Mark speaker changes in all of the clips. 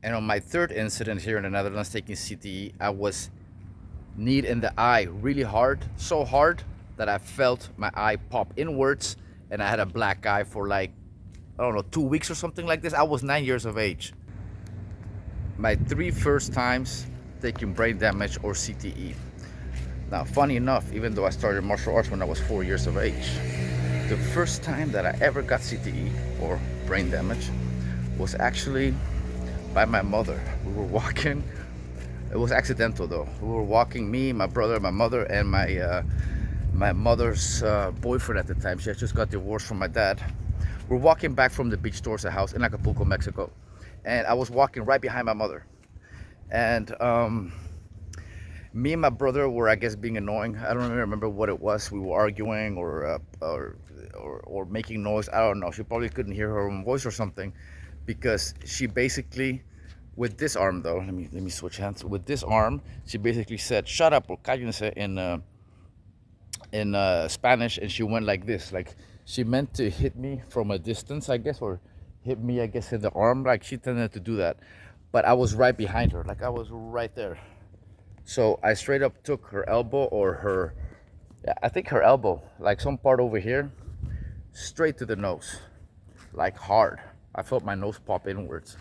Speaker 1: And on my third incident here in the Netherlands taking CTE, I was kneed in the eye really hard, so hard that I felt my eye pop inwards, and I had a black eye for like, I don't know, 2 weeks or something like this. I was 9 years of age. My three first times taking brain damage or CTE. Now, funny enough, even though I started martial arts when I was 4 years of age, the first time that I ever got CTE or brain damage was actually by my mother. We were walking. It was accidental though. We were walking, me, my brother, my mother, and my mother's boyfriend at the time. She had just got divorced from my dad. We're walking back from the beach towards the house in Acapulco, Mexico, and I was walking right behind my mother. And me and my brother were, I guess, being annoying. I don't even remember what it was. We were arguing or making noise. I don't know. She probably couldn't hear her own voice or something, because she basically, with this arm though, let me switch hands. With this arm, she basically said "shut up" or "cállense" in Spanish, and she went like this, like she meant to hit me from a distance, I guess, or hit me, I guess, in the arm. Like she tended to do that, but I was right behind her, like I was right there. So I straight up took her elbow, or her, yeah, I think her elbow, like some part over here, straight to the nose, like hard. I felt my nose pop inwards.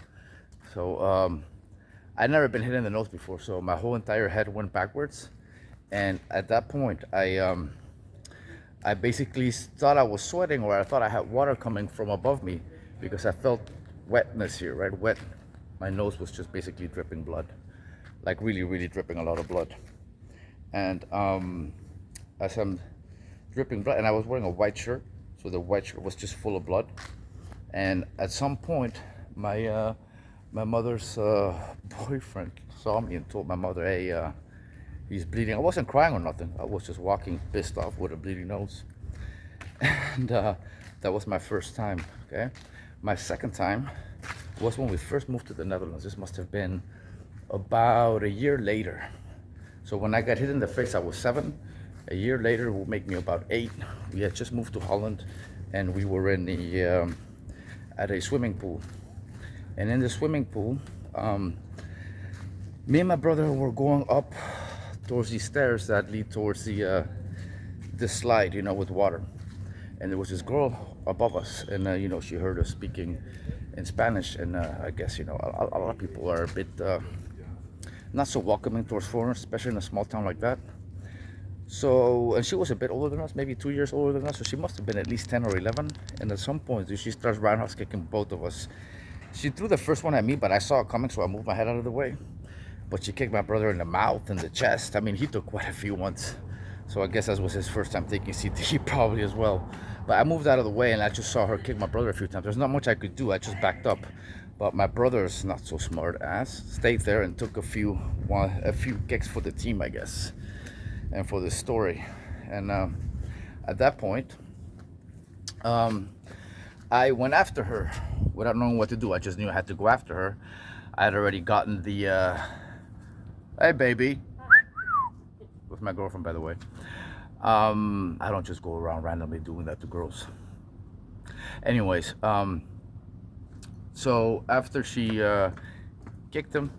Speaker 1: So I'd never been hit in the nose before, so my whole entire head went backwards. And at that point, I basically thought I was sweating, or I thought I had water coming from above me, because I felt wetness here, right? Wet. My nose was just basically dripping blood, like really, really dripping a lot of blood. And as I'm dripping blood, and I was wearing a white shirt, so the white shirt was just full of blood. And at some point, my mother's boyfriend saw me and told my mother, "Hey, he's bleeding." I wasn't crying or nothing. I was just walking pissed off with a bleeding nose. And that was my first time. Okay, my second time was when we first moved to the Netherlands. This must have been about a year later. So when I got hit in the face, I was 7. A year later will make me about 8. We had just moved to Holland, and we were in the at a swimming pool. And in the swimming pool, me and my brother were going up towards these stairs that lead towards the slide, with water. And there was this girl above us, and she heard us speaking in Spanish, and I guess a lot of people are a bit not so welcoming towards foreigners, especially in a small town like that. So, and she was a bit older than us, maybe 2 years older than us, so she must have been at least 10 or 11. And at some point, she starts roundhouse kicking both of us. She threw the first one at me, but I saw it coming, so I moved my head out of the way. But she kicked my brother in the mouth and the chest. I mean, he took quite a few ones. So I guess that was his first time taking CTE probably as well. But I moved out of the way, and I just saw her kick my brother a few times. There's not much I could do. I just backed up. But my brother's not so smart ass stayed there and took a few kicks for the team, I guess, and for the story. And at that point, I went after her without knowing what to do. I just knew I had to go after her. I had already gotten the hey baby, with my girlfriend, by the way. I don't just go around randomly doing that to girls. Anyways, so after she kicked him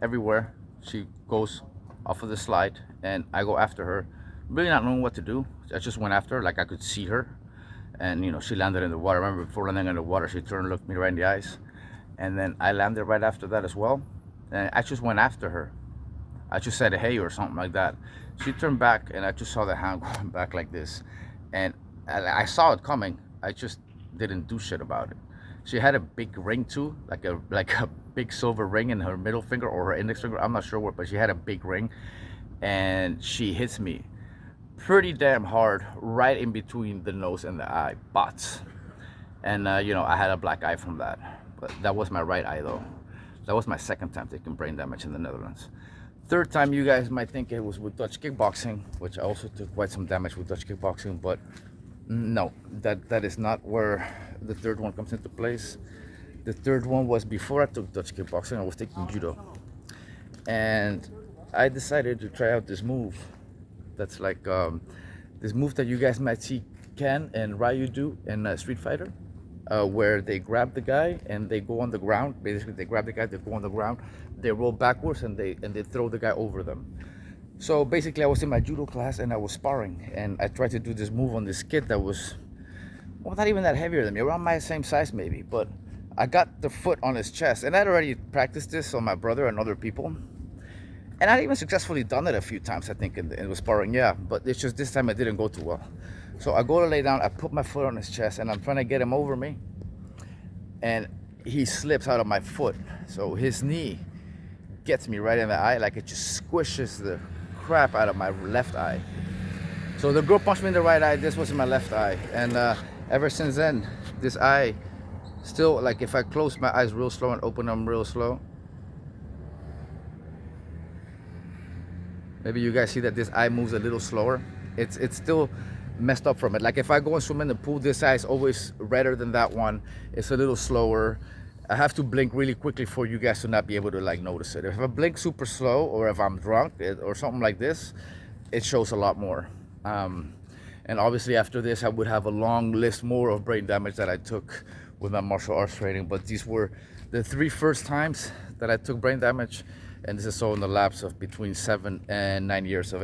Speaker 1: everywhere, she goes off of the slide, and I go after her, really not knowing what to do. I just went after her, like I could see her, and she landed in the water. I remember before landing in the water, she turned and looked me right in the eyes, and then I landed right after that as well, and I just went after her. I just said hey or something like that. She turned back, and I just saw the hand going back like this, and I saw it coming. I just didn't do shit about it. She had a big ring too, like a big silver ring in her middle finger or her index finger. I'm not sure what, but she had a big ring, and she hits me pretty damn hard right in between the nose and the eye, bots. And I had a black eye from that, but that was my right eye though. That was my second time taking brain damage in the Netherlands. Third time, you guys might think it was with Dutch kickboxing, which I also took quite some damage with Dutch kickboxing, but no, that is not where the third one comes into place. The third one was before I took Dutch kickboxing. I was taking judo, and I decided to try out this move. That's like this move that you guys might see Ken and Ryu do in Street Fighter. where they grab the guy and they go on the ground. Basically, they grab the guy, they go on the ground, they roll backwards, and they throw the guy over them. So basically, I was in my judo class and I was sparring, and I tried to do this move on this kid that was, well, not even that heavier than me, around my same size maybe. But I got the foot on his chest, and I'd already practiced this on my brother and other people. And I'd even successfully done it a few times, I think, in the sparring, yeah. But it's just this time it didn't go too well. So I go to lay down, I put my foot on his chest, and I'm trying to get him over me. And he slips out of my foot. So his knee gets me right in the eye, like it just squishes the crap out of my left eye. So the girl punched me in the right eye, this was in my left eye. And ever since then, this eye still, like if I close my eyes real slow and open them real slow, maybe you guys see that this eye moves a little slower. It's still messed up from it. Like if I go and swim in the pool, this eye is always redder than that one. It's a little slower. I have to blink really quickly for you guys to not be able to like notice it. If I blink super slow, or if I'm drunk or something like this, it shows a lot more. And obviously after this, I would have a long list more of brain damage that I took with my martial arts training. But these were the 3 first times that I took brain damage, and this is all in the lapse of between 7 and 9 years of